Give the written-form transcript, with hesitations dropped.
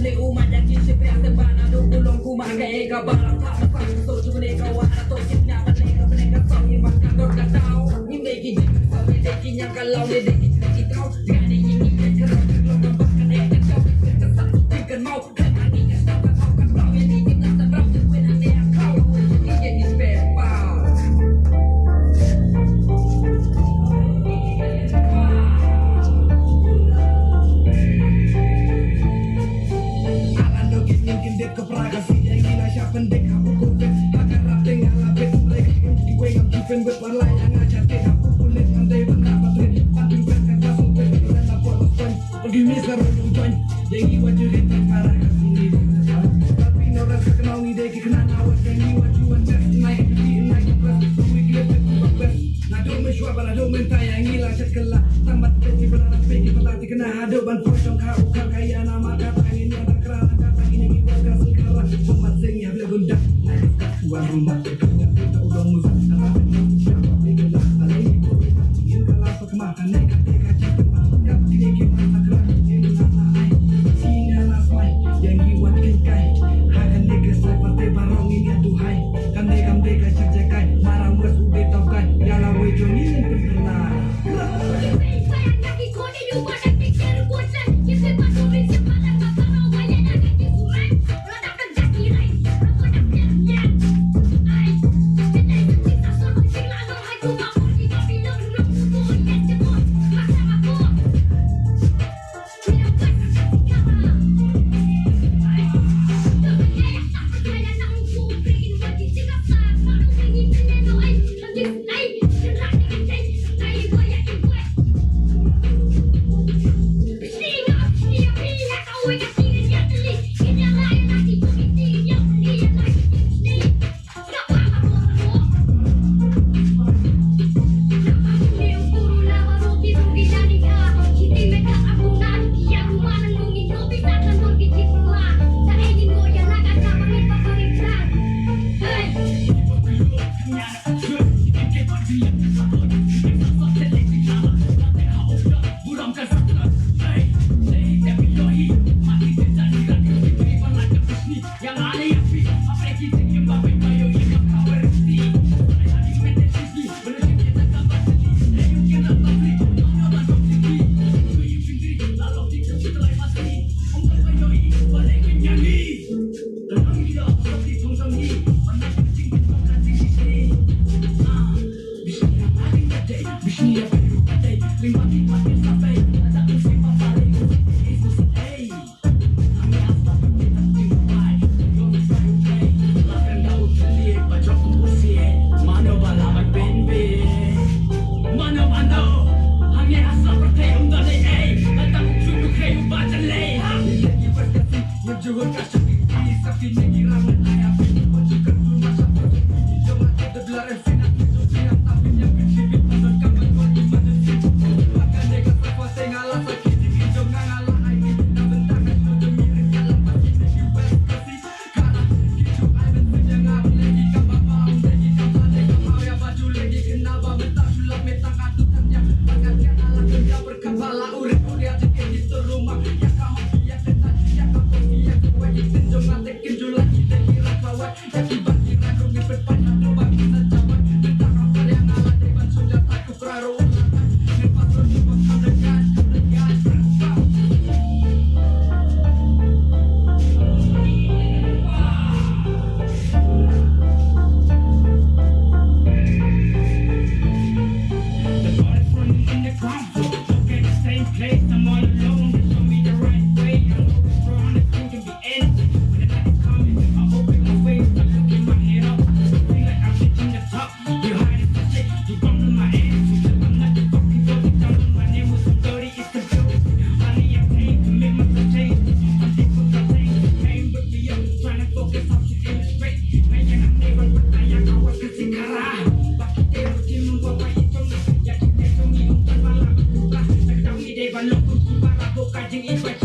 le uma da ki se prea te bana do ulong kuma ka e ka bala pa pa so tu ne ka wa to ki na ba ne ka so ni ma ka do ka tao ni me ki ji so me de ki nya ka lao ne de ki tao ga ne ni ni ka ro ka lo ba ka ne ka so ka sa ki kan mau ka ni ka sa ka tao ka tao ni ki na sa ro tu na ne ka ni ke ni pe pa pendek aku kuda agar rapeng alapet mereka di way I'm keeping with one line yang aja deh aku kulit andai berapa tren pandu berkat langsung dan aku respon pergi misal join jadi wajah kita parah kesini tapi norak kenal ni deh kenal awak jadi wajah wajah naik plus we get it best nah do me shwa bala do men tayang hilang sekelah tamat jadi berharap pergi pelatih kena ado ban pocong kau kaya nama kata ini ada kerana kata ini kita sekarang umat sing ya bela tuan rumah punya kita udah musuh sama siapa digelar alai ingin kalah kemakan naik kaca kemana ini kita gerak ini sana ai singa nasmai yang hiwat kai hakan nega seperti barong ini aduhai kan nega cekai marang bos udah tau kai ya lawe joni pernah Look, para boca,